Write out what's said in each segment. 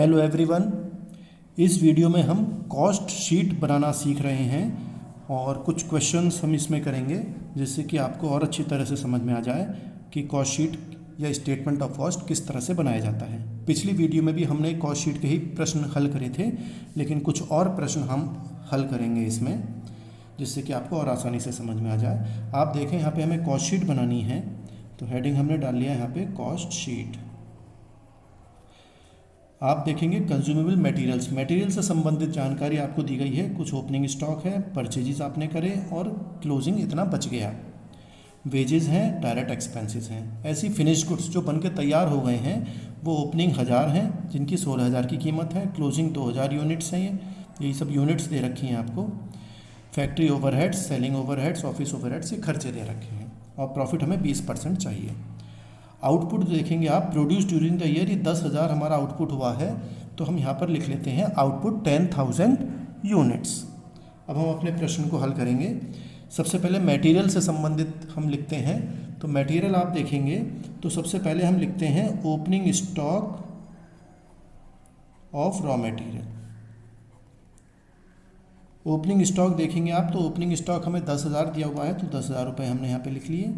Hello everyone. इस video में हम कॉस्ट शीट बनाना सीख रहे हैं और कुछ क्वेश्चंस हम इसमें करेंगे जिससे कि आपको और अच्छी तरह से समझ में आ जाए कि कॉस्ट शीट या स्टेटमेंट ऑफ कॉस्ट किस तरह से बनाया जाता है। पिछली वीडियो में भी हमने कॉस्ट शीट के ही प्रश्न हल करे थे, लेकिन कुछ और प्रश्न हम हल करेंगे इसमें जिससे कि आपको और आसानी से समझ में आ जाए। आप देखें यहाँ पे हमें कॉस्ट शीट बनानी है, तो हेडिंग हमने डाल लिया यहाँ पे कॉस्ट शीट। आप देखेंगे कंज्यूमेबल मटेरियल से संबंधित जानकारी आपको दी गई है। कुछ ओपनिंग स्टॉक है, परचेजेस आपने करे और क्लोजिंग इतना बच गया। वेजेस हैं, डायरेक्ट एक्सपेंसेस हैं। ऐसी फिनिश गुड्स जो बन के तैयार हो गए हैं वो ओपनिंग 1000 हैं जिनकी 16,000 की कीमत है। क्लोजिंग 2000 यूनिट्स हैं। यही सब यूनिट्स दे रखी हैं आपको। Factory overheads, selling overheads, office overheads, ये खर्चे दे रखे हैं और प्रॉफिट हमें 20% चाहिए। आउटपुट देखेंगे आप, प्रोड्यूस ड्यूरिंग द ईयर, ये 10,000 हमारा आउटपुट हुआ है, तो हम यहाँ पर लिख लेते हैं आउटपुट 10,000 यूनिट्स। अब हम अपने प्रश्न को हल करेंगे। सबसे पहले मटेरियल से संबंधित हम लिखते हैं, तो मटेरियल आप देखेंगे तो सबसे पहले हम लिखते हैं opening stock of raw material. Opening stock देखेंगे आप तो ओपनिंग स्टॉक हमें 10,000 दिया हुआ है, तो 10,000 रुपये हमने यहाँ पे लिख लिए।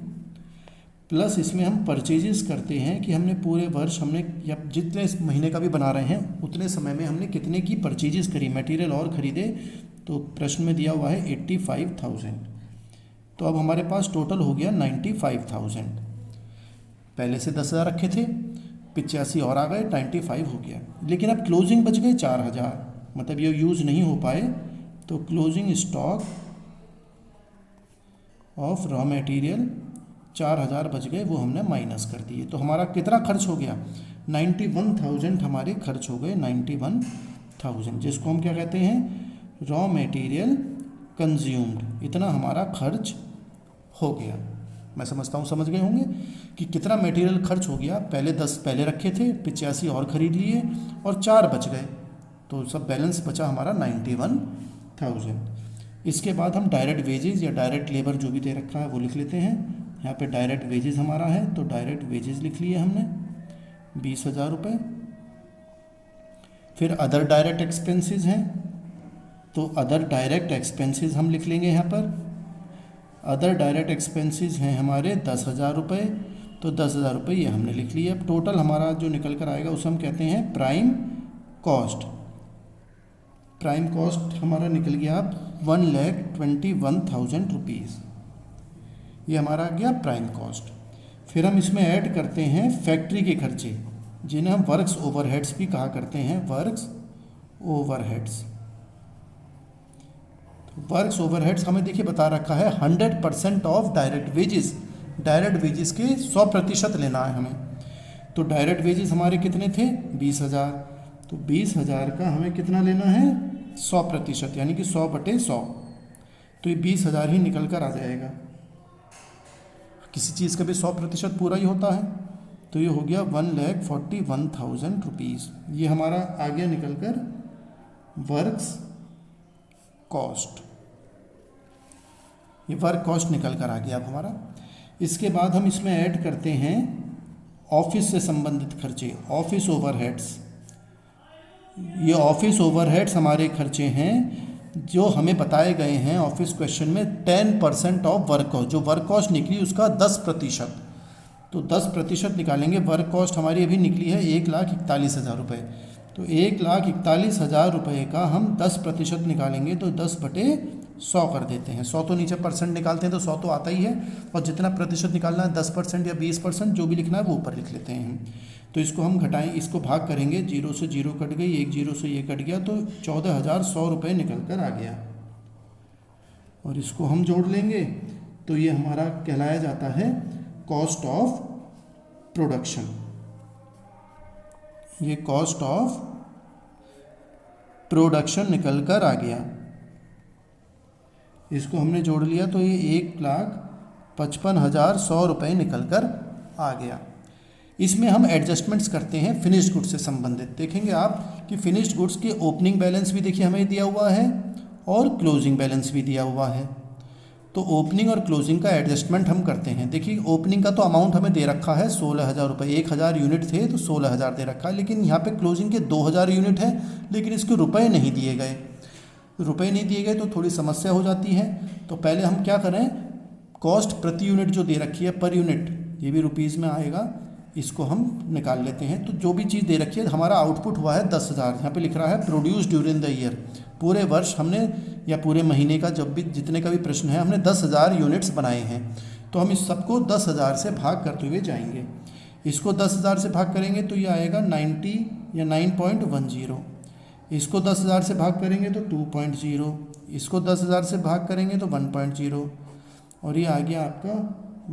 प्लस इसमें हम परचेजेस करते हैं कि हमने पूरे वर्ष हमने या जितने महीने का भी बना रहे हैं उतने समय में हमने कितने की परचेजेस करी, मटेरियल और ख़रीदे, तो प्रश्न में दिया हुआ है 85,000। तो अब हमारे पास टोटल हो गया 95,000। पहले से 10,000 रखे थे, 85 और आ गए, 95 हो गया। लेकिन अब क्लोजिंग बच गए 4,000, मतलब ये यूज़ नहीं हो पाए, तो closing stock of raw material 4,000 बच गए, वो हमने माइनस कर दिए। तो हमारा कितना खर्च हो गया? 91,000 हमारे खर्च हो गए। 91,000 जिसको हम क्या कहते हैं, रॉ मटेरियल कंज्यूम्ड, इतना हमारा खर्च हो गया। मैं समझता हूँ समझ गए होंगे कि कितना मटेरियल खर्च हो गया। पहले 10 पहले रखे थे, 85 और ख़रीद लिए और 4 बच गए, तो सब बैलेंस बचा हमारा 91,000। इसके बाद हम डायरेक्ट वेजेस या डायरेक्ट लेबर जो भी दे रखा है वो लिख लेते हैं। यहाँ पे डायरेक्ट वेजेस हमारा है, तो डायरेक्ट वेजेस लिख लिए हमने 20,000 रुपये। फिर अदर डायरेक्ट एक्सपेंसेस हैं, तो अदर डायरेक्ट एक्सपेंसेस हम लिख लेंगे यहाँ पर। अदर डायरेक्ट एक्सपेंसेस हैं हमारे 10,000 रुपये, तो 10,000 रुपये ये हमने लिख लिए। अब टोटल हमारा जो निकल कर आएगा उसे हम कहते हैं प्राइम कॉस्ट। प्राइम कॉस्ट हमारा निकल गया अब 1,21,000 रुपीज़, ये हमारा आ गया प्राइम कॉस्ट। फिर हम इसमें ऐड करते हैं फैक्ट्री के खर्चे, जिन्हें हम वर्क्स ओवरहेड्स भी कहा करते हैं, वर्क्स ओवरहेड्स। वर्क्स ओवरहेड्स हमें देखिए बता रखा है 100% of direct wages. Direct wages के 100% लेना है हमें। तो डायरेक्ट वेजेस हमारे कितने थे? 20,000। तो 20,000 का हमें कितना लेना है? 100%, यानी कि 100/100। तो ये 20,000 ही निकल कर आ जाएगा। किसी चीज़ का भी 100% पूरा ही होता है, तो ये हो गया 1,41,000 रुपीज़। ये हमारा आ गया निकल कर वर्क्स कॉस्ट। ये वर्क कॉस्ट निकल कर आ गया अब हमारा। इसके बाद हम इसमें ऐड करते हैं ऑफिस से संबंधित खर्चे, ऑफिस ओवरहेड्स। ये ऑफिस ओवरहेड्स हमारे खर्चे हैं जो हमें बताए गए हैं ऑफिस क्वेश्चन में 10% ऑफ वर्क कॉस्ट। जो वर्क कॉस्ट निकली उसका 10%, तो 10% निकालेंगे। वर्क कॉस्ट हमारी अभी निकली है 1,41,000 रुपये, तो 1,41,000 रुपये का हम 10% निकालेंगे, तो 10/100 कर देते हैं। 100 तो नीचे परसेंट निकालते हैं तो 100 तो आता ही है, और जितना प्रतिशत निकालना है 10% या 20% जो भी लिखना है वो ऊपर लिख लेते हैं हम। तो इसको हम घटाएं, इसको भाग करेंगे, 0 से 0 कट गई, 1 0 से ये कट गया, तो 14,100 रुपये निकल कर आ गया। और इसको हम जोड़ लेंगे तो ये हमारा कहलाया जाता है कॉस्ट ऑफ प्रोडक्शन। ये कॉस्ट ऑफ प्रोडक्शन निकल कर आ गया। इसको हमने जोड़ लिया तो ये 1,55,100 रुपये निकल कर आ गया। इसमें हम एडजस्टमेंट्स करते हैं फिनिश्ड गुड्स से संबंधित। देखेंगे आप कि फिनिश्ड गुड्स के ओपनिंग बैलेंस भी देखिए हमें दिया हुआ है और क्लोजिंग बैलेंस भी दिया हुआ है। तो ओपनिंग और क्लोजिंग का एडजस्टमेंट हम करते हैं। देखिए ओपनिंग का तो अमाउंट हमें दे रखा है 16,000 रुपये, 1,000 यूनिट थे तो 16,000 दे रखा है, लेकिन यहाँ पे क्लोजिंग के 2,000 यूनिट है, लेकिन इसके रुपए नहीं दिए गए। रुपए नहीं दिए गए तो थोड़ी समस्या हो जाती है। तो पहले हम क्या करें, कॉस्ट प्रति यूनिट जो दे रखी है पर यूनिट, ये भी रुपीज़ में आएगा, इसको हम निकाल लेते हैं। तो जो भी चीज़ दे रखी है, हमारा आउटपुट हुआ है 10,000, यहाँ पे लिख रहा है प्रोड्यूस ड्यूरिंग द ईयर, पूरे वर्ष हमने या पूरे महीने का जब भी जितने का भी प्रश्न है हमने 10,000 यूनिट्स बनाए हैं। तो हम इस सबको 10,000 से भाग करते हुए जाएंगे। इसको 10,000 से भाग करेंगे तो ये आएगा 90 या 9.10। इसको 10,000 से भाग करेंगे तो 2.0, इसको 10,000 से भाग करेंगे तो 1.0, और ये आ गया आपका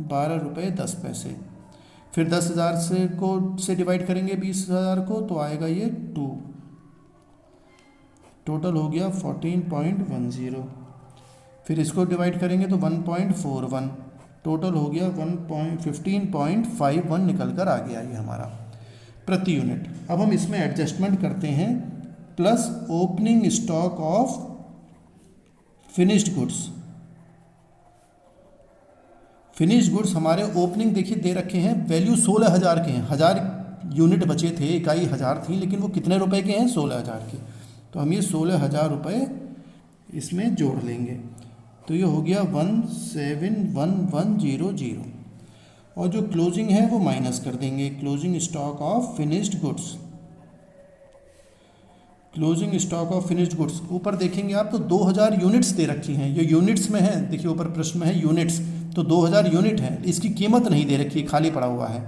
12 रुपये 10 पैसे। फिर 10,000 से डिवाइड करेंगे 20,000 को तो आएगा ये 2, टोटल हो गया 14.10। फिर इसको डिवाइड करेंगे तो 1.41, टोटल हो गया 15.51 निकल कर आ गया ये हमारा प्रति यूनिट। अब हम इसमें एडजस्टमेंट करते हैं, plus opening stock of finished goods. Finished goods हमारे ओपनिंग देखिए दे रखे हैं, वैल्यू 16,000 के हैं, 1,000 यूनिट बचे थे, इकाई 1,000 थी, लेकिन वो कितने रुपए के हैं, 16,000 के। तो हम ये 16,000 रुपये इसमें जोड़ लेंगे, तो ये हो गया 171100, और जो क्लोजिंग है वो माइनस कर देंगे, closing stock of finished goods. Closing stock of finished goods ऊपर देखेंगे आप तो 2,000 यूनिट्स दे रखी हैं, ये यूनिट्स में है, देखिए ऊपर प्रश्न में है यूनिट्स, तो 2,000 यूनिट है, इसकी कीमत नहीं दे रखी है, खाली पड़ा हुआ है,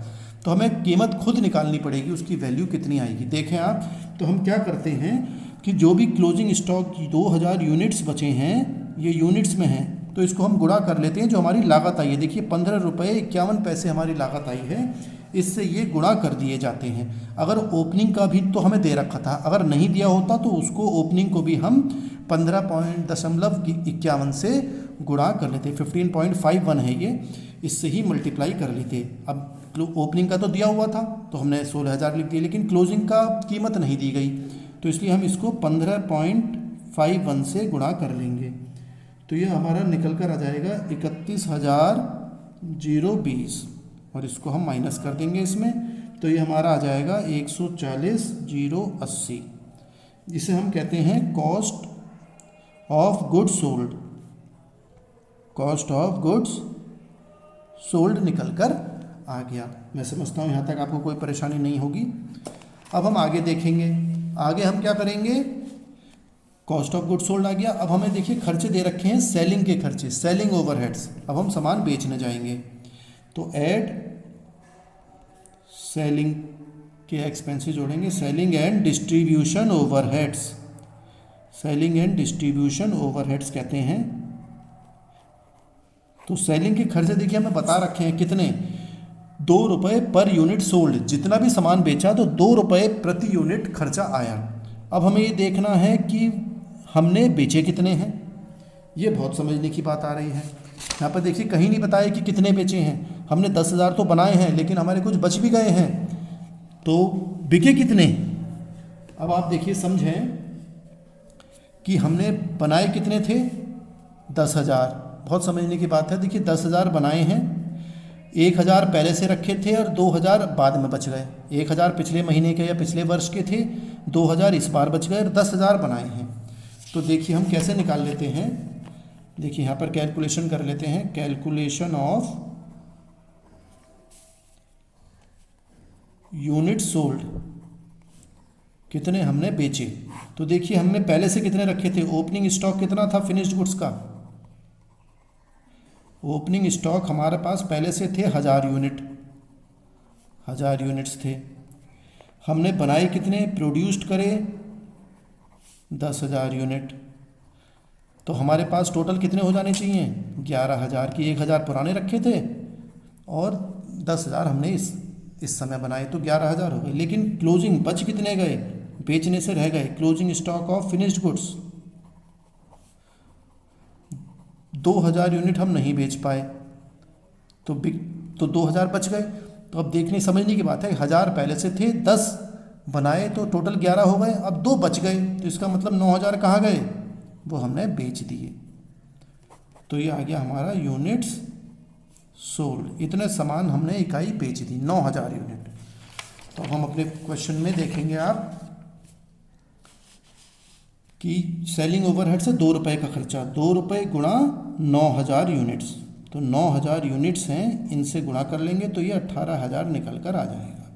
तो हमें कीमत खुद निकालनी पड़ेगी, उसकी वैल्यू कितनी आएगी। देखें आप, तो हम क्या करते हैं कि जो भी क्लोजिंग स्टॉक की 2,000 यूनिट्स बचे हैं, ये यूनिट्स में हैं, तो इसको हम गुणा कर लेते हैं जो हमारी लागत आई है। देखिए 15 रुपये 51 पैसे हमारी लागत आई है, इससे ये गुणा कर दिए जाते हैं। अगर ओपनिंग का भी तो हमें दे रखा था, अगर नहीं दिया होता तो उसको ओपनिंग को भी हम 15.51 से गुणा कर लेते, 15.51 है ये, इससे ही मल्टीप्लाई कर लेते। अब ओपनिंग का तो दिया हुआ था तो हमने 16,000 लिख दिए, लेकिन क्लोजिंग का कीमत नहीं दी गई, तो इसलिए हम इसको 15.51 से गुणा कर लेंगे, तो ये हमारा निकल कर आ जाएगा 31,020, और इसको हम माइनस कर देंगे इसमें, तो ये हमारा आ जाएगा 140,080, जिसे हम कहते हैं cost of goods sold. Cost of goods sold निकल कर आ गया। मैं समझता हूँ यहाँ तक आपको कोई परेशानी नहीं होगी। अब हम आगे देखेंगे, आगे हम क्या करेंगे, कॉस्ट ऑफ गुड्स सोल्ड आ गया। अब हमें देखिए खर्चे दे रखे हैं, सेलिंग के खर्चे, सेलिंग ओवरहेड्स। अब हम सामान बेचने जाएंगे तो ऐड सेलिंग के एक्सपेंसेस जोड़ेंगे, selling and distribution overheads. Selling and distribution overheads कहते हैं। तो सेलिंग के खर्चे देखिए हमें बता रखे हैं कितने, 2 रुपये पर यूनिट सोल्ड, जितना भी सामान बेचा तो 2 रुपये प्रति यूनिट खर्चा आया। अब हमें ये देखना है कि हमने बेचे कितने हैं, ये बहुत समझने की बात आ रही है। यहाँ पर देखिए कहीं नहीं बताया कि कितने बेचे हैं, हमने 10,000 तो बनाए हैं, लेकिन हमारे कुछ बच भी गए हैं, तो बिके कितने। अब आप देखिए समझें कि हमने बनाए कितने थे, 10,000, बहुत समझने की बात है। देखिए 10,000 बनाए हैं, 1,000 पहले से रखे थे और 2,000 बाद में बच गए। 1,000 पिछले महीने के या पिछले वर्ष के थे, 2,000 इस बार बच गए और 10,000 बनाए हैं। तो देखिए हम कैसे निकाल लेते हैं, देखिए यहाँ पर कैलकुलेशन कर लेते हैं, कैलकुलेशन ऑफ यूनिट सोल्ड, कितने हमने बेचे। तो देखिए हमने पहले से कितने रखे थे, ओपनिंग स्टॉक कितना था फिनिश्ड गुड्स का, ओपनिंग स्टॉक हमारे पास पहले से थे 1,000 यूनिट, 1,000 यूनिट्स थे। हमने बनाए कितने, प्रोड्यूस्ड करे 10,000 यूनिट, तो हमारे पास टोटल कितने हो जाने चाहिए, 11,000 की 1,000 पुराने रखे थे और 10,000 हमने इस समय बनाए, तो 11,000 हो गए। लेकिन क्लोजिंग बच कितने गए, बेचने से रह गए, closing stock of finished goods 2,000 unit हम नहीं बेच पाए, तो 2,000 बच गए। तो अब देखने समझने की बात है, 1,000 पहले से थे, 10 बनाए तो टोटल 11 हो गए, अब 2 बच गए, तो इसका मतलब 9,000 कहाँ गए, वो हमने बेच दिए। तो ये आ गया हमारा यूनिट्स सोल्ड। इतने सामान हमने इकाई बेच दी, 9000 यूनिट। तो हम अपने क्वेश्चन में देखेंगे आप कि सेलिंग ओवरहेड से 2 रुपये का खर्चा, 2 रुपये गुणा 9000 यूनिट्स, तो 9000 यूनिट्स हैं, इनसे गुणा कर लेंगे तो ये 18000 निकल कर आ जाएगा।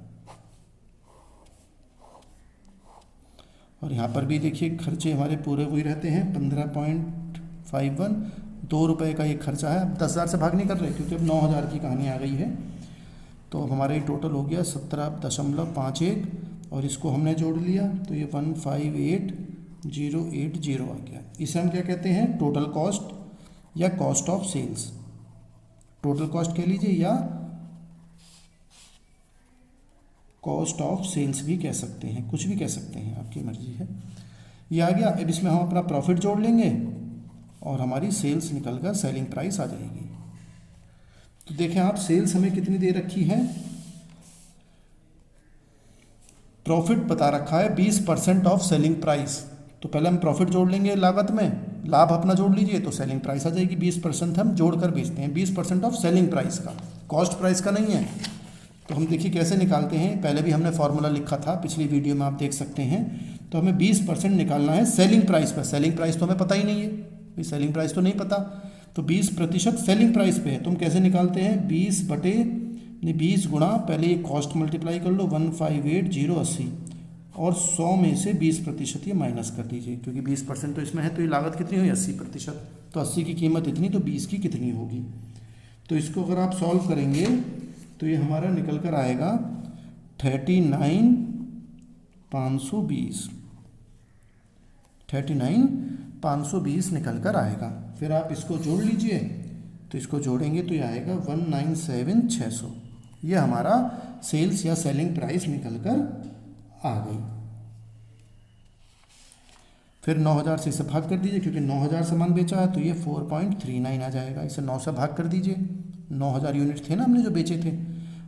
और यहाँ पर भी देखिए खर्चे हमारे पूरे वही रहते हैं, 15.51, 2 रुपये का ये खर्चा है। अब 10,000 से भाग नहीं कर रहे क्योंकि अब 9000 की कहानी आ गई है। तो अब हमारे टोटल हो गया 17.51 और इसको हमने जोड़ लिया तो ये 158080 आ गया। इसे हम क्या कहते हैं, टोटल कॉस्ट या cost of sales. Total cost कह लीजिए या कॉस्ट ऑफ सेल्स भी कह सकते हैं, कुछ भी कह सकते हैं, आपकी मर्जी है। ये आ गया। अब इसमें हम अपना प्रॉफिट जोड़ लेंगे और हमारी सेल्स निकल कर सेलिंग प्राइस आ जाएगी। तो देखें आप, सेल्स हमें कितनी दे रखी है, प्रॉफिट बता रखा है 20% ऑफ सेलिंग प्राइस। तो पहले हम प्रॉफिट जोड़ लेंगे लागत में, लाभ अपना जोड़ लीजिए तो सेलिंग प्राइस आ जाएगी। 20% हम जोड़ कर बेचते हैं, 20% ऑफ सेलिंग प्राइस का, कॉस्ट प्राइस का नहीं है। तो हम देखिए कैसे निकालते हैं, पहले भी हमने फॉर्मूला लिखा था, पिछली वीडियो में आप देख सकते हैं। तो हमें 20% निकालना है सेलिंग प्राइस पर। सेलिंग प्राइस तो हमें पता ही नहीं है भाई, सेलिंग प्राइस तो नहीं पता, तो 20% सेलिंग प्राइस पे है। तो हम कैसे निकालते हैं, 20 गुणा, पहले ये कॉस्ट मल्टीप्लाई कर लो, 158080 और 100 में से 20% ये माइनस कर दीजिए क्योंकि 20% तो इसमें है, तो ये लागत कितनी हुई 80%। तो 80 की कीमत इतनी, तो 20 की कितनी होगी। तो इसको अगर आप सॉल्व करेंगे तो ये हमारा निकल कर आएगा 39,520 निकल कर आएगा। फिर आप इसको जोड़ लीजिए, तो इसको जोड़ेंगे तो ये आएगा 197,600। ये हमारा सेल्स या सेलिंग प्राइस निकल कर आ गई। फिर 9000 से इसे भाग कर दीजिए क्योंकि 9000 सामान बेचा है, तो ये 4.39 आ जाएगा। इसे 9 से भाग कर दीजिए, 9000 यूनिट थे ना हमने जो बेचे थे,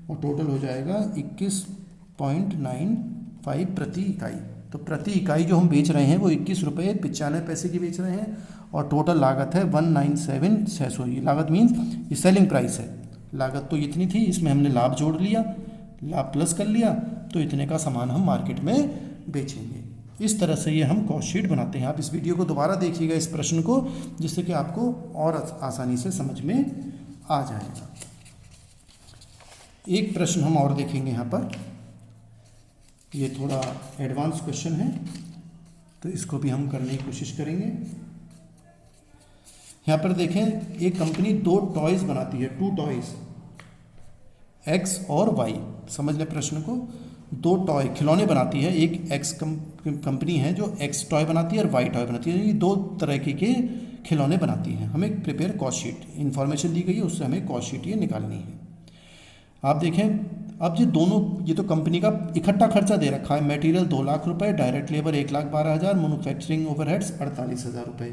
और टोटल हो जाएगा 21.95 प्रति इकाई। तो प्रति इकाई जो हम बेच रहे हैं वो 21.95 की बेच रहे हैं और टोटल लागत है 197,600। ये लागत मीन्स ये सेलिंग प्राइस है। लागत तो इतनी थी, इसमें हमने लाभ जोड़ लिया, लाभ प्लस कर लिया, तो इतने का सामान हम मार्केट में बेचेंगे। इस तरह से ये हम कॉस्ट शीट बनाते हैं। आप इस वीडियो को दोबारा देखिएगा, इस प्रश्न को, जिससे कि आपको और आसानी से समझ में आ जाएगा। एक प्रश्न हम और देखेंगे यहाँ पर, ये थोड़ा एडवांस क्वेश्चन है तो इसको भी हम करने की कोशिश करेंगे। यहाँ पर देखें, एक कंपनी 2 टॉयज़ बनाती है, 2 टॉयज़, एक्स और वाई। समझ लें प्रश्न को, 2 टॉय खिलौने बनाती है। एक एक्स कंपनी है जो एक्स टॉय बनाती है और वाई टॉय बनाती है, यानी 2 तरह के खिलौने बनाती है। हमें प्रिपेयर कॉस्ट शीट, इन्फॉर्मेशन दी गई है, उससे हमें कॉस्ट शीट ये निकालनी है। आप देखें, अब ये तो कंपनी का इकट्ठा खर्चा दे रखा है। मटेरियल 2 लाख रुपए, डायरेक्ट लेबर 1,12,000, मैन्युफैक्चरिंग ओवरहेड्स 48,000 रुपये।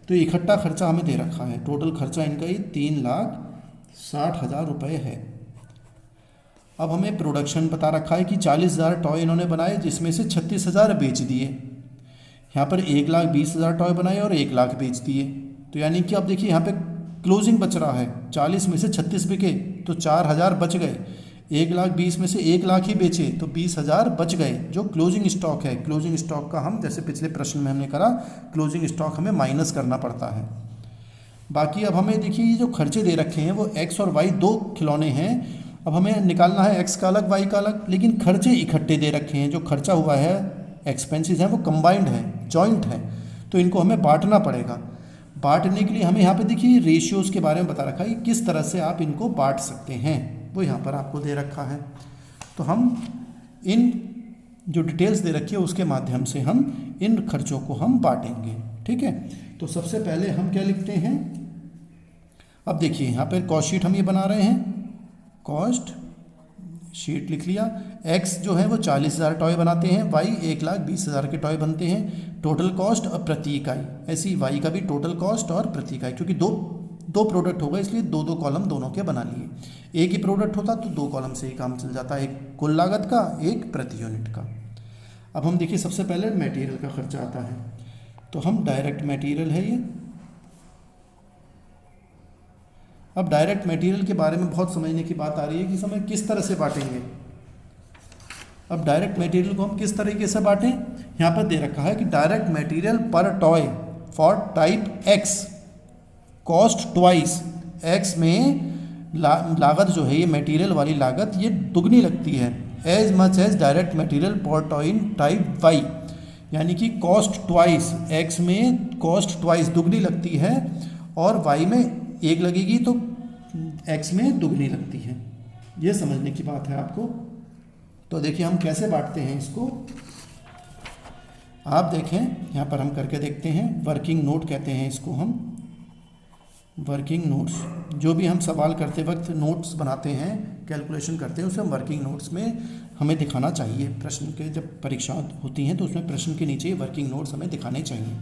तो इकट्ठा खर्चा हमें दे रखा है। टोटल खर्चा इनका ही 3,60,000 रुपये है। अब हमें प्रोडक्शन बता रखा है कि 40,000 टॉय इन्होंने बनाए, जिसमें से 36,000 बेच दिए। यहाँ पर 1,20,000 टॉय बनाए और 1 लाख बेच दिए। तो यानी कि अब देखिए यहाँ पे क्लोजिंग बच रहा है, 40 में से 36 बिके तो 4,000 बच गए। 1,20,000 में से 1 लाख ही बेचे तो 20,000 बच गए, जो क्लोजिंग स्टॉक है। क्लोजिंग स्टॉक का हम, जैसे पिछले प्रश्न में हमने करा, क्लोजिंग स्टॉक हमें माइनस करना पड़ता है। बाकी अब हमें देखिए ये जो खर्चे दे रखे हैं वो एक्स और वाई 2 खिलौने हैं। अब हमें निकालना है एक्स का अलग, वाई का अलग, लेकिन खर्चे इकट्ठे दे रखे हैं। जो खर्चा हुआ है, एक्सपेंसेस हैं, वो कंबाइंड है, जॉइंट है, तो इनको हमें बांटना पड़ेगा। बांटने के लिए हमें यहाँ पे देखिए रेशियोज़ के बारे में बता रखा है कि किस तरह से आप इनको बांट सकते हैं, वो यहाँ पर आपको दे रखा है। तो हम इन जो डिटेल्स दे रखी है उसके माध्यम से हम इन खर्चों को हम बांटेंगे। ठीक है, तो सबसे पहले हम क्या लिखते हैं, अब देखिए यहाँ पर कॉस्ट शीट हम ये बना रहे हैं, कॉस्ट शीट लिख लिया। एक्स जो है वो 40,000 टॉय बनाते हैं, वाई 1,20,000 के टॉय बनते हैं। टोटल कॉस्ट और प्रति इकाई, ऐसी वाई का भी टोटल कॉस्ट और प्रति इकाई, क्योंकि दो प्रोडक्ट होगा इसलिए 2 कॉलम दोनों के बना लिए। एक ही प्रोडक्ट होता तो 2 कॉलम से ही काम चल जाता, एक कुल लागत का, एक प्रति यूनिट का। अब हम देखिए सबसे पहले मटेरियल का खर्चा आता है, तो हम डायरेक्ट मटेरियल है ये, अब डायरेक्ट मटेरियल के बारे में बहुत समझने की बात आ रही है कि समय किस तरह से बांटेंगे। अब डायरेक्ट मटेरियल को हम किस तरीके से बांटें, यहाँ पर दे रखा है कि डायरेक्ट मटेरियल पर toy for type x cost twice. X में लागत जो है, ये मटेरियल वाली लागत ये दुगनी लगती है, as much as direct material पर टॉय इन टाइप वाई, यानी कि कॉस्ट ट्वाइस, एक्स में कॉस्ट ट्वाइस दुगनी लगती है और वाई में एक लगेगी तो एक्स में दुगनी लगती है। ये समझने की बात है आपको। तो देखिए हम कैसे बांटते हैं इसको, आप देखें यहाँ पर हम करके देखते हैं। वर्किंग नोट कहते हैं इसको हम, वर्किंग नोट्स। जो भी हम सवाल करते वक्त नोट्स बनाते हैं, कैलकुलेशन करते हैं, उसे हम वर्किंग नोट्स में हमें दिखाना चाहिए। प्रश्न के जब परीक्षा होती हैं तो उसमें प्रश्न के नीचे वर्किंग नोट्स हमें दिखाने चाहिए।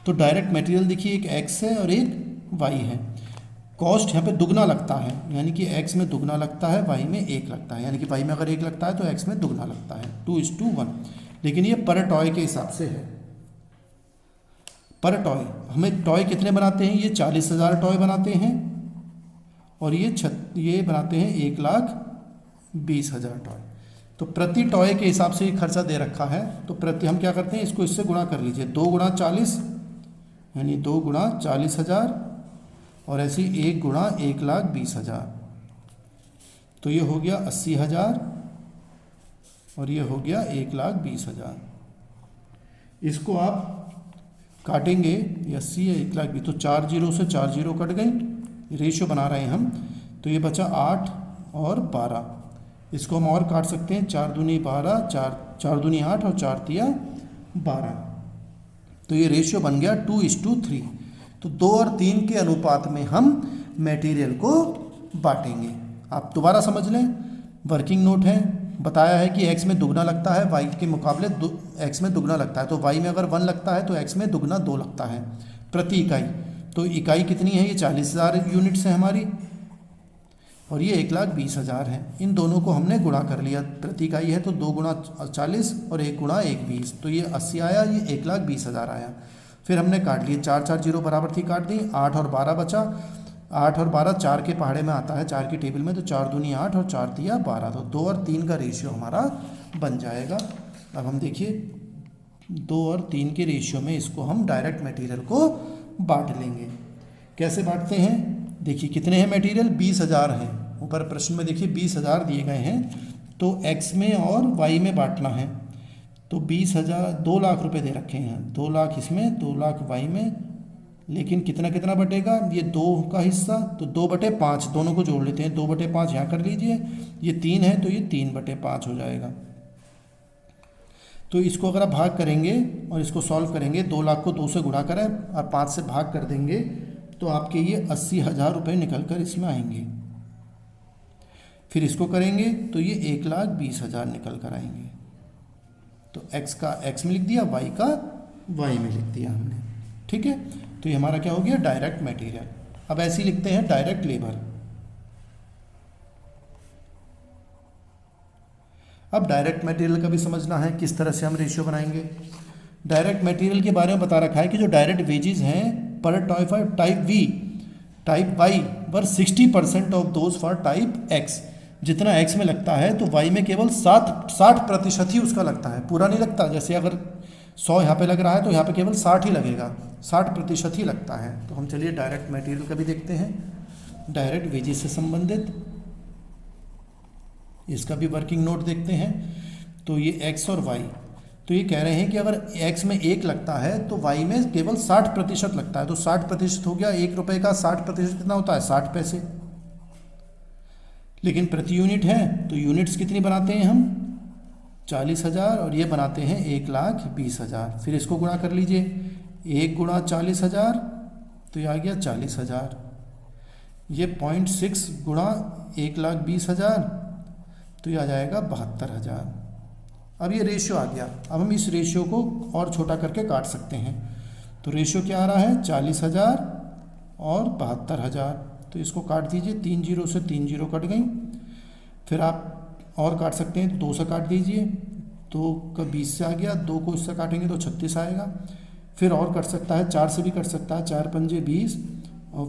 तो डायरेक्ट मटेरियल देखिए एक एक्स है और एक वाई है। कॉस्ट यहाँ पे दुगना लगता है, यानी कि एक्स में दुगना लगता है, वाई में एक लगता है, यानी कि वाई में अगर एक लगता है तो एक्स में दुगना लगता है, 2:1। लेकिन ये पर टॉय के हिसाब से है। पर टॉय हमें टॉय कितने बनाते हैं, ये 40,000 टॉय बनाते हैं और ये बनाते हैं 1,20,000 टॉय। तो प्रति टॉय के हिसाब से ये खर्चा दे रखा है। तो प्रति हम क्या करते हैं, इसको इससे गुणा कर लीजिए, 2 गुणा 40 यानी 2 गुणा 40,000 और ऐसे 1 गुणा 1,20,000, तो ये हो गया 80,000 और ये हो गया 1,20,000। इसको आप काटेंगे, 80 है 1,20,000, तो 4 जीरो से 4 जीरो कट गई, रेशियो बना रहे हैं हम। तो ये बचा 8 और 12। इसको हम और काट सकते हैं, 4 दूनी 12, 4 दूनी 8 और 4 तिया 12। तो ये रेशियो बन गया 2:3। तो 2 और 3 के अनुपात में हम मटेरियल को बांटेंगे। आप दोबारा समझ लें, वर्किंग नोट है, बताया है कि x में दुगना लगता है, y के मुकाबले x में दुगना लगता है। तो y में अगर 1 लगता है तो x में दुगना 2 लगता है प्रति इकाई। तो इकाई कितनी है, ये 40,000 यूनिट्स है हमारी और ये 1,20,000 है। इन दोनों को हमने गुणा कर लिया, प्रति इकाई है तो 2 गुणा 40 और 1 गुणा 1,20, तो ये 80 आया, ये 1,20,000 आया। फिर हमने काट लिए, 4 जीरो बराबर थी, काट दी, 8 और 12 बचा। 8 और 12 4 के पहाड़े में आता है, 4 की टेबल में, तो 4 दूनी 8 और 4 तिया 12, तो 2 और 3 का रेशियो हमारा बन जाएगा। अब हम देखिए 2 और 3 के रेशियो में इसको हम डायरेक्ट मटेरियल को बांट लेंगे। कैसे बांटते हैं, देखिए कितने हैं मटेरियल, 20,000 हैं। ऊपर प्रश्न में देखिए 20,000 दिए गए हैं, तो एक्स में और वाई में बांटना है। तो 20,000 2 लाख रुपए दे रखे हैं, 2 लाख इसमें, 2 लाख वाई में, लेकिन कितना कितना बटेगा, ये 2 का हिस्सा, तो 2/5 दोनों को जोड़ लेते हैं, 2/5 यहाँ कर लीजिए, ये 3 है तो ये 3/5 हो जाएगा। तो इसको अगर आप भाग करेंगे और इसको सॉल्व करेंगे, 2 लाख को 2 से गुणा करें और 5 से भाग कर देंगे, तो आपके ये 80,000 रुपये निकल कर इसमें आएंगे। फिर इसको करेंगे तो ये 1,20,000 निकल कर आएंगे। तो x का x में लिख दिया, y का y में लिख दिया हमने, ठीक है। तो ये हमारा क्या हो गया, डायरेक्ट मटेरियल। अब ऐसे ही लिखते हैं डायरेक्ट लेबर। अब डायरेक्ट मटेरियल का भी समझना है, किस तरह से हम रेशियो बनाएंगे। डायरेक्ट मटेरियल के बारे में बता रखा है कि जो डायरेक्ट वेजेस हैं पर toy for type V, type Y वर 60% of those for type X. जितना एक्स में लगता है तो वाई में केवल 60% ही उसका लगता है, पूरा नहीं लगता। जैसे अगर 100 यहाँ पे लग रहा है तो यहाँ पे केवल 60 ही लगेगा, 60% ही लगता है। तो हम चलिए डायरेक्ट मटेरियल का भी देखते हैं, डायरेक्ट वेजेस से संबंधित इसका भी वर्किंग नोट देखते हैं। तो ये एक्स और वाई, तो ये कह रहे हैं कि अगर एक्स में 1 लगता है तो वाई में केवल 60% लगता है। तो 60% हो गया, 1 रुपये का 60% कितना होता है, 60 पैसे। लेकिन प्रति यूनिट है तो यूनिट्स कितनी बनाते हैं हम, 40,000 और ये बनाते हैं 1,20,000। फिर इसको गुणा कर लीजिए, 1 गुणा 40,000 तो ये आ गया 40,000। ये 0.6 गुणा 1,20,000 तो ये आ जाएगा 72,000। अब ये रेशियो आ गया। अब हम इस रेशियो को और छोटा करके काट सकते हैं। तो रेशियो क्या आ रहा है, 40,000 और 72,000। तो इसको काट दीजिए, 3 जीरो से 3 जीरो कट गई। फिर आप और काट सकते हैं, 2 से काट दीजिए, 2 का 20 से आ गया, 2 को इससे काटेंगे तो 36 आएगा। फिर और कट सकता है, 4 से भी कट सकता है, 4 पंजे 20 और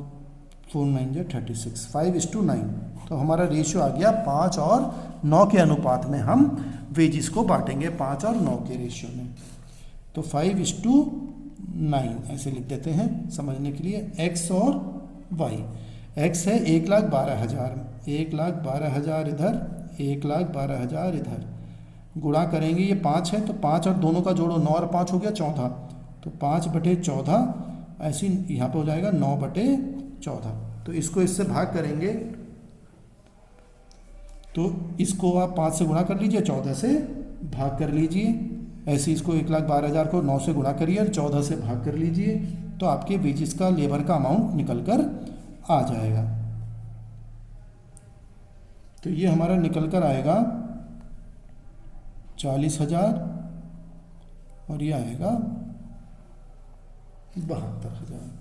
4 9 जा 36, 5:9। तो हमारा रेशियो आ गया 5 और 9 के अनुपात में हम वेजिस को बांटेंगे, 5 और 9 के रेशियो में। तो 5:9 ऐसे लिख देते हैं समझने के लिए। एक्स और वाई, एक्स है 1,12,000, 1,12,000 इधर, 1,12,000 इधर, गुणा करेंगे, ये 5 है तो 5 और दोनों का जोड़ो, 9 और 5 हो गया 14, तो 5/14 ऐसे यहाँ पे हो जाएगा 9/14। तो इसको इससे भाग करेंगे, तो इसको आप 5 से गुणा कर लीजिए, 14 से भाग कर लीजिए। ऐसे इसको 1,12,000 को 9 से गुणा करिए और 14 से भाग कर लीजिए, तो आपके वेजिस का, लेबर का अमाउंट निकल कर आ जाएगा। तो ये हमारा निकल कर आएगा 40,000 और ये आएगा 72,000।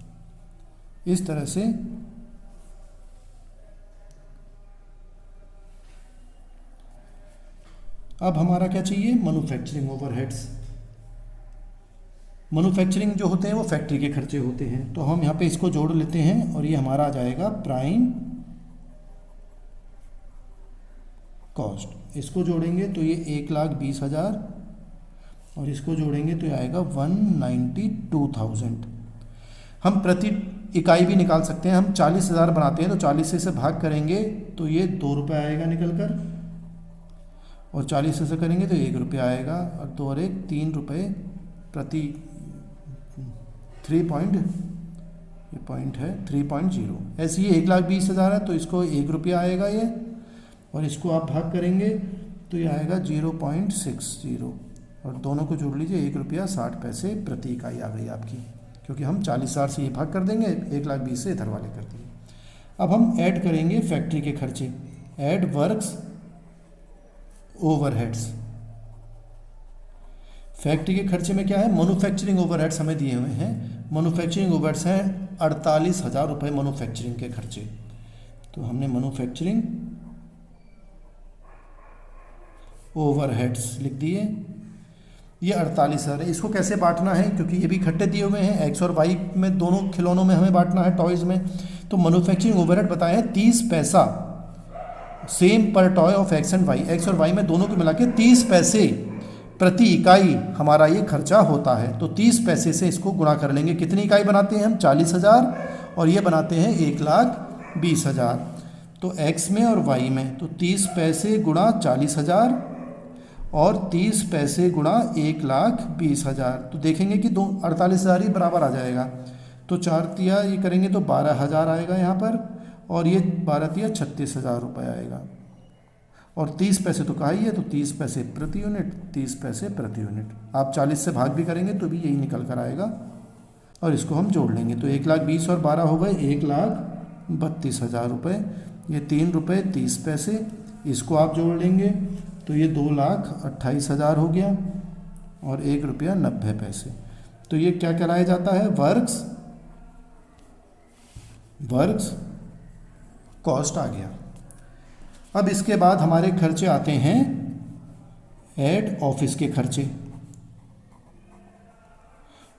इस तरह से अब हमारा क्या चाहिए, मैन्युफैक्चरिंग ओवरहेड्स। मैन्युफैक्चरिंग जो होते हैं वो फैक्ट्री के खर्चे होते हैं, तो हम यहाँ पे इसको जोड़ लेते हैं और ये हमारा आ जाएगा प्राइम कॉस्ट। इसको जोड़ेंगे तो ये 1,20,000 और इसको जोड़ेंगे तो ये आएगा 192,000। हम प्रति इकाई भी निकाल सकते हैं, हम 40,000 बनाते हैं तो 40 से इसे भाग करेंगे तो ये 2 रुपये आएगा निकल कर, और 40 से करेंगे तो 1 रुपया आएगा, और 2 और 1 3 रुपये प्रति 3.0। ऐसे ही 1,20,000 है तो इसको 1 रुपया आएगा ये, और इसको आप भाग करेंगे तो ये आएगा 0.60, और दोनों को जोड़ लीजिए, 1.60 प्रति इकाई आ गई आपकी, क्योंकि हम 40,000 से ये भाग कर देंगे, 1,20,000 से इधर वाले कर देंगे। अब हम ऐड करेंगे फैक्ट्री के खर्चे, ऐड वर्क्स ओवरहेड्स। फैक्ट्री के खर्चे में क्या है, मैन्युफैक्चरिंग ओवरहेड्स हमें दिए हुए हैं। मैन्युफैक्चरिंग ओवरहेड्स हैं 48,000 रुपये मैन्युफैक्चरिंग के खर्चे। तो हमने मैन्युफैक्चरिंग ओवरहेड्स लिख दिए, ये 48,000 है। इसको कैसे बांटना है, क्योंकि ये भी इकट्ठे दिए हुए हैं, एक्स और वाई में, दोनों खिलौनों में हमें बांटना है, टॉयज़ में। तो मैन्युफैक्चरिंग ओवरहेड बताए हैं 30 पैसा सेम पर toy of X and Y, X और वाई में दोनों को मिला के 30 पैसे प्रति इकाई हमारा ये खर्चा होता है। तो 30 पैसे से इसको गुणा कर लेंगे। कितनी इकाई बनाते हैं हम, 40,000, और ये बनाते हैं 1,20,000। तो एक्स में और वाई में, तो 30 पैसे गुणा 40,000 और 30 पैसे गुणा 1,20,000, तो देखेंगे कि 48,000 ही बराबर आ जाएगा। तो 4 तिया ये करेंगे तो 12,000 आएगा यहाँ पर, और ये 12 तिया 36,000 रुपये आएगा। और 30 पैसे तो कहा ही है, तो 30 पैसे प्रति यूनिट, 30 पैसे प्रति यूनिट। आप 40 से भाग भी करेंगे तो भी यही निकल कर आएगा, और इसको हम जोड़ लेंगे तो 1,20,000 और 12 हो गए 1,32,000 रुपये। ये 3 रुपये 30 पैसे, इसको आप जोड़ लेंगे तो ये 2,28,000 हो गया, और 1 रुपया 90 पैसे। तो ये क्या कहलाया जाता है, वर्क्स कॉस्ट आ गया। अब इसके बाद हमारे खर्चे आते हैं एड ऑफिस के खर्चे,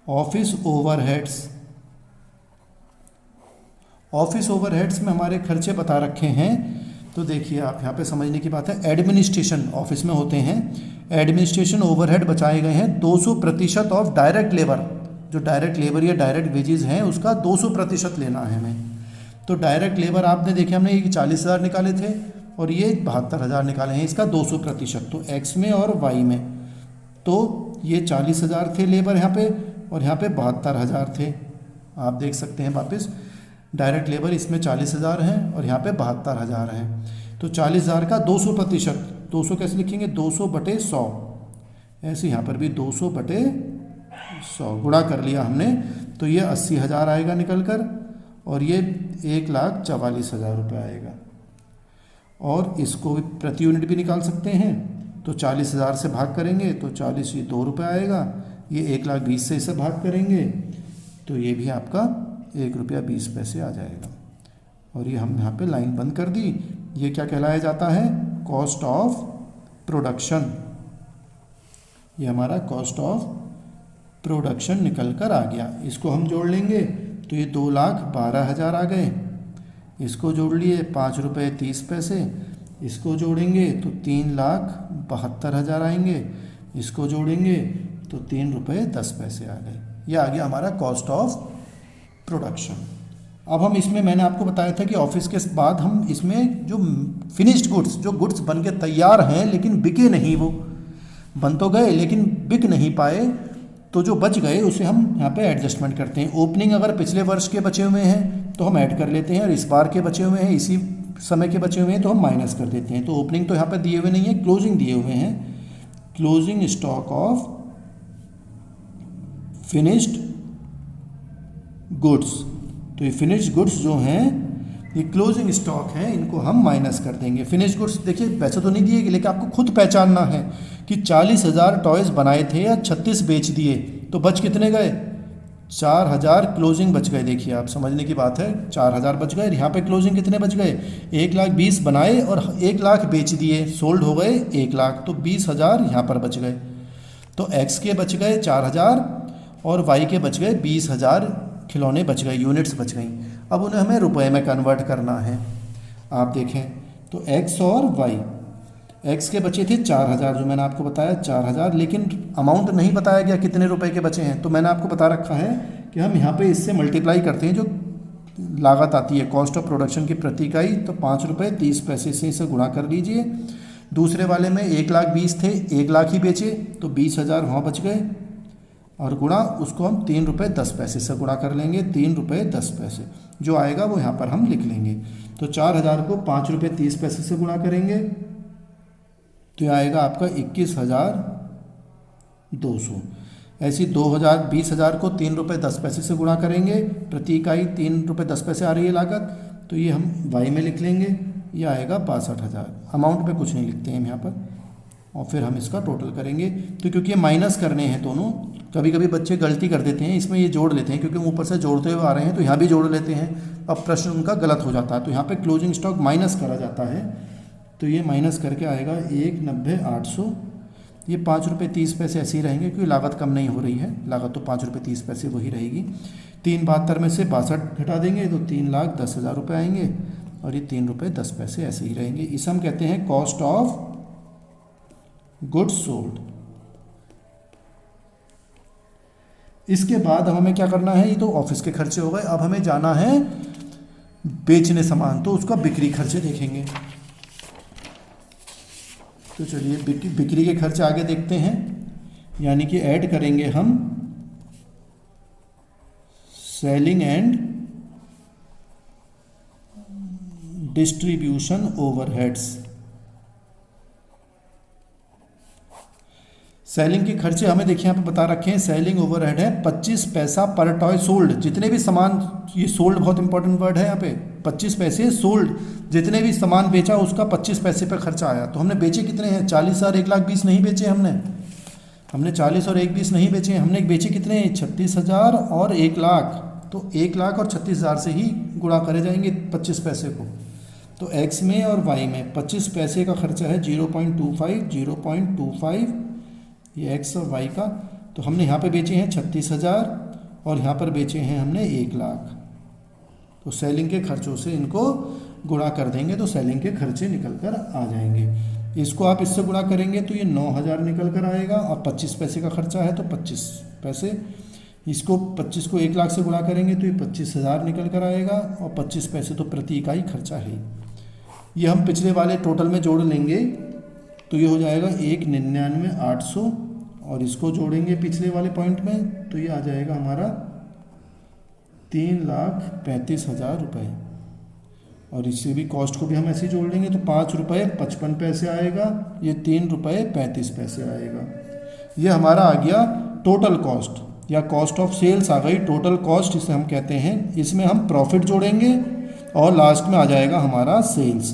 ऑफिस ओवरहेड्स। ऑफिस ओवरहेड्स में हमारे खर्चे बता रखे हैं, तो देखिए आप यहाँ पे समझने की बात है, एडमिनिस्ट्रेशन ऑफिस में होते हैं, एडमिनिस्ट्रेशन ओवरहेड बचाए गए हैं 200% ऑफ डायरेक्ट लेबर। जो डायरेक्ट लेबर या डायरेक्ट वेजेस हैं उसका 200% लेना है हमें। तो डायरेक्ट लेबर आपने देखे, हमने ये 40,000 निकाले थे और ये 72,000 निकाले हैं, इसका 200%। तो एक्स में और वाई में तो ये 40,000 थे लेबर यहाँ पे, और यहाँ पे 72,000 थे। आप देख सकते हैं वापस, डायरेक्ट लेबर इसमें 40,000 हैं और यहाँ पे 72,000 हैं। तो 40,000 का 200%, 200 कैसे लिखेंगे, 200/100। ऐसे यहाँ पर भी 200/100 गुणा कर लिया हमने, तो ये 80,000 आएगा निकल कर, और ये 1,44,000 रुपये आएगा। और इसको भी प्रति यूनिट भी निकाल सकते हैं, तो 40,000 से भाग करेंगे तो 40 ये 2 रुपये आएगा, ये 1,20,000 से इसे भाग करेंगे तो ये भी आपका 1,20 रुपये आ जाएगा। और ये हम यहाँ पे लाइन बंद कर दी। ये क्या कहलाया जाता है, कॉस्ट ऑफ प्रोडक्शन। ये हमारा कॉस्ट ऑफ प्रोडक्शन निकल कर आ गया। इसको हम जोड़ लेंगे तो ये 2,12,000 आ गए, इसको जोड़ लिए 5 रुपये 30 पैसे, इसको जोड़ेंगे तो 3,72,000 आएंगे, इसको जोड़ेंगे तो 3 रुपये 10 पैसे आ गए। ये आ गया हमारा कॉस्ट ऑफ प्रोडक्शन। अब हम इसमें, मैंने आपको बताया था कि ऑफिस के बाद हम इसमें जो फिनिश्ड गुड्स, जो गुड्स बन के तैयार हैं लेकिन बिके नहीं, वो बन तो गए लेकिन बिक नहीं पाए, तो जो बच गए उसे हम यहाँ पे एडजस्टमेंट करते हैं। ओपनिंग अगर पिछले वर्ष के बचे हुए हैं तो हम ऐड कर लेते हैं, और इस बार के बचे हुए हैं, इसी समय के बचे हुए हैं तो हम माइनस कर देते हैं। तो ओपनिंग तो यहाँ पे दिए हुए नहीं है, क्लोजिंग दिए हुए हैं, closing stock of finished goods. तो ये फिनिश्ड गुड्स जो हैं ये क्लोजिंग स्टॉक है, इनको हम माइनस कर देंगे। फिनिश्ड गुड्स देखिए वैसे तो नहीं दिए, लेकिन आपको खुद पहचानना है कि 40,000 टॉयज़ बनाए थे या 36 बेच दिए, तो बच कितने गए? 4,000 क्लोजिंग बच गए। देखिए आप समझने की बात है, 4,000 बच गए। यहाँ पे क्लोजिंग कितने बच गए? 1,20,000 बनाए और 1,00,000 बेच दिए, सोल्ड हो गए 1,00,000, तो 20,000 यहाँ पर बच गए। तो एक्स के बच गए 4,000 और वाई के बच गए 20,000 खिलौने बच गए, यूनिट्स बच गई। अब उन्हें हमें रुपए में कन्वर्ट करना है। आप देखें तो एक्स और वाई, एक्स के बचे थे 4,000 जो मैंने आपको बताया 4,000, लेकिन अमाउंट नहीं बताया गया कितने रुपए के बचे हैं। तो मैंने आपको बता रखा है कि हम यहाँ पे इससे मल्टीप्लाई करते हैं, जो लागत आती है कॉस्ट ऑफ प्रोडक्शन की प्रति इकाई, तो 5 रुपये 30 पैसे से इसे गुणा कर लीजिए। दूसरे वाले में 1,20,000 थे, 1,00,000 ही बेचे तो 20,000 वहाँ बच गए, और गुणा उसको हम 3 रुपये 10 पैसे से गुणा कर लेंगे, 3 रुपये 10 पैसे जो आएगा वो यहाँ पर हम लिख लेंगे। तो 4,000 को 5 रुपये 30 पैसे से गुणा करेंगे तो यह आएगा आपका 21,200। ऐसी 20,000 को 3 रुपये 10 पैसे से गुणा करेंगे, प्रति इकाई 3 रुपये 10 पैसे आ रही है लागत, तो ये हम वाई में लिख लेंगे, ये आएगा 62,000। अमाउंट पे कुछ नहीं लिखते हैं हम यहाँ पर, और फिर हम इसका टोटल करेंगे। तो क्योंकि ये माइनस करने हैं दोनों, कभी कभी बच्चे गलती कर देते हैं, इसमें ये जोड़ लेते हैं क्योंकि ऊपर से जोड़ते हुए आ रहे हैं तो यहाँ भी जोड़ लेते हैं, अब प्रश्न उनका गलत हो जाता है। तो यहाँ पे क्लोजिंग स्टॉक माइनस करा जाता है, तो ये माइनस करके आएगा 1,90,800। ये 5 रुपये 30 पैसे ऐसे ही रहेंगे क्योंकि लागत कम नहीं हो रही है, लागत तो 5 रुपये 30 पैसे वही रहेगी। 372 में से 62 घटा देंगे तो 3,10,000 रुपये आएंगे, और ये 3 रुपये 10 पैसे ऐसे ही रहेंगे। इसे हम कहते हैं कॉस्ट ऑफ गुड्स सोल्ड। इसके बाद हमें क्या करना है, ये तो ऑफिस के खर्चे हो गए, अब हमें जाना है बेचने सामान, तो उसका बिक्री खर्चे देखेंगे। तो चलिए बिक्री के खर्चे आगे देखते हैं, यानी कि ऐड करेंगे हम selling and distribution overheads. Selling के खर्चे हमें देखिए यहाँ पे बता रखे हैं, सेलिंग ओवरहेड है 25 पैसा पर टॉय सोल्ड। जितने भी सामान, ये सोल्ड बहुत इंपॉर्टेंट वर्ड है यहाँ पे, 25 पैसे सोल्ड, जितने भी सामान बेचा उसका 25 पैसे पर खर्चा आया। तो हमने बेचे कितने हैं? 40 और 1,20,000 नहीं बेचे हमने 40 और 1,20,000 नहीं बेचे, हमने बेचे कितने हैं? 36,000 और 1,00,000। तो 1,00,000 और 36,000 से ही गुणा करे जाएंगे 25 पैसे को। तो एक्स में और वाई में 25 पैसे का खर्चा है 0.25, ये एक्स और वाई का। तो हमने यहाँ पे बेचे हैं 36,000 और यहाँ पर बेचे हैं हमने 1,00,000। तो सेलिंग के खर्चों से इनको गुणा कर देंगे तो सेलिंग के खर्चे निकल कर आ जाएंगे। इसको आप इससे गुणा करेंगे तो ये 9,000 निकल कर आएगा, और 25 पैसे का खर्चा है तो 25 पैसे, इसको 25 को 1,00,000 से गुणा करेंगे तो ये 25,000 निकल कर आएगा, और 25 पैसे तो प्रति इकाई खर्चा है। ये हम पिछले वाले टोटल में जोड़ लेंगे तो ये हो जाएगा 1,99,800, और इसको जोड़ेंगे पिछले वाले पॉइंट में तो ये आ जाएगा हमारा 3,35,000 रुपये। और इससे भी कॉस्ट को भी हम ऐसे ही जोड़ लेंगे तो 5 रुपये 55 पैसे आएगा, ये 3 रुपये 35 पैसे आएगा। ये हमारा आ गया टोटल कॉस्ट या कॉस्ट ऑफ सेल्स आ गई, टोटल कॉस्ट इसे हम कहते हैं। इसमें हम प्रॉफिट जोड़ेंगे और लास्ट में आ जाएगा हमारा सेल्स,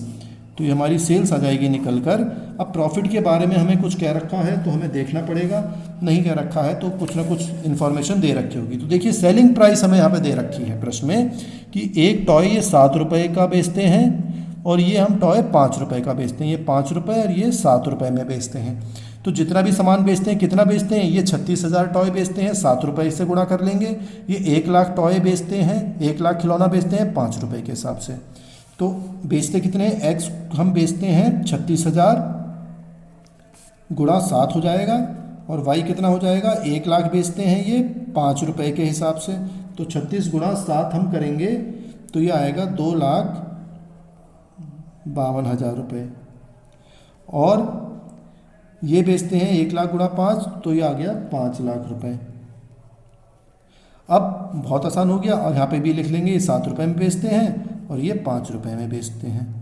तो ये हमारी सेल्स आ जाएगी निकल कर। अब प्रॉफिट के बारे में हमें कुछ कह रखा है तो हमें देखना पड़ेगा, नहीं कह रखा है तो कुछ ना कुछ इन्फॉर्मेशन दे रखी होगी। तो देखिए सेलिंग प्राइस हमें यहाँ पे दे रखी है प्रश्न में कि एक टॉय ये 7 रुपये का बेचते हैं और ये हम टॉय 5 रुपये का बेचते हैं, ये 5 रुपये और ये 7 रुपये में बेचते हैं। तो जितना भी सामान बेचते हैं कितना बेचते हैं, ये 36,000 टॉय बेचते हैं, 7 रुपये से गुणा कर लेंगे। ये 1,00,000 टॉय बेचते हैं, 1,00,000 खिलौना बेचते हैं 5 रुपये के हिसाब से। तो बेचते कितने, एक्स हम बेचते हैं 36,000 गुणा 7 हो जाएगा, और वाई कितना हो जाएगा, 1,00,000 बेचते हैं ये 5 रुपये के हिसाब से, तो 36 गुणा 7 हम करेंगे तो ये आएगा 2,52,000 रुपये। और ये बेचते हैं 1,00,000 गुणा 5, तो ये आ गया 5,00,000 रुपये। अब बहुत आसान हो गया, और यहाँ पे भी लिख लेंगे, ये 7 रुपये में बेचते हैं और ये 5 रुपये में बेचते हैं।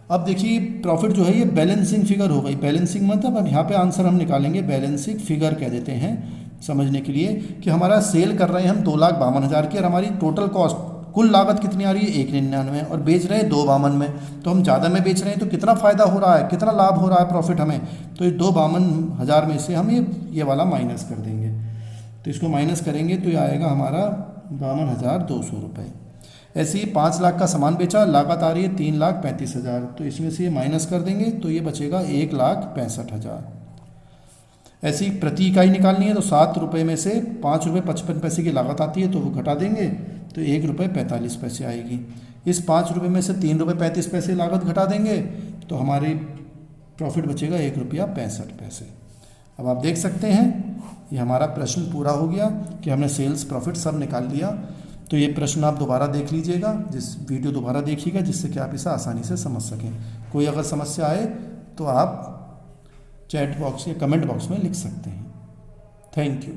अब देखिए प्रॉफिट जो है ये बैलेंसिंग फिगर हो गई। बैलेंसिंग मतलब अब यहाँ पे आंसर हम निकालेंगे, बैलेंसिंग फिगर कह देते हैं समझने के लिए, कि हमारा सेल कर रहे हैं हम 2,52,000 की, और हमारी टोटल कॉस्ट कुल लागत कितनी आ रही है 1,99, और बेच रहे हैं 2,52 में, तो हम ज़्यादा में बेच रहे हैं तो कितना फ़ायदा हो रहा है, कितना लाभ हो रहा है प्रॉफिट हमें, तो ये 2,52,000 में से हम ये वाला माइनस कर देंगे। तो इसको माइनस करेंगे तो ये आएगा हमारा 52,200 रुपये। ऐसे ही 5 लाख का सामान बेचा, लागत आ रही है 3,35,000, तो इसमें से ये माइनस कर देंगे तो ये बचेगा 1,65,000। ऐसी प्रति इकाई निकालनी है तो 7 रुपये में से 5 रुपये 55 पैसे की लागत आती है तो वो घटा देंगे तो 1 रुपये 45 पैसे आएगी। इस 5 रुपये में से 3 रुपये 35 पैसे लागत घटा देंगे तो हमारी प्रॉफिट बचेगा 1 रुपया 65 पैसे। अब आप देख सकते हैं ये हमारा प्रश्न पूरा हो गया कि हमने सेल्स प्रॉफिट सब निकाल लिया। तो ये प्रश्न आप दोबारा देख लीजिएगा, वीडियो दोबारा देखिएगा, जिससे कि आप इसे आसानी से समझ सकें। कोई अगर समस्या आए तो आप चैट बॉक्स या कमेंट बॉक्स में लिख सकते हैं। Thank you.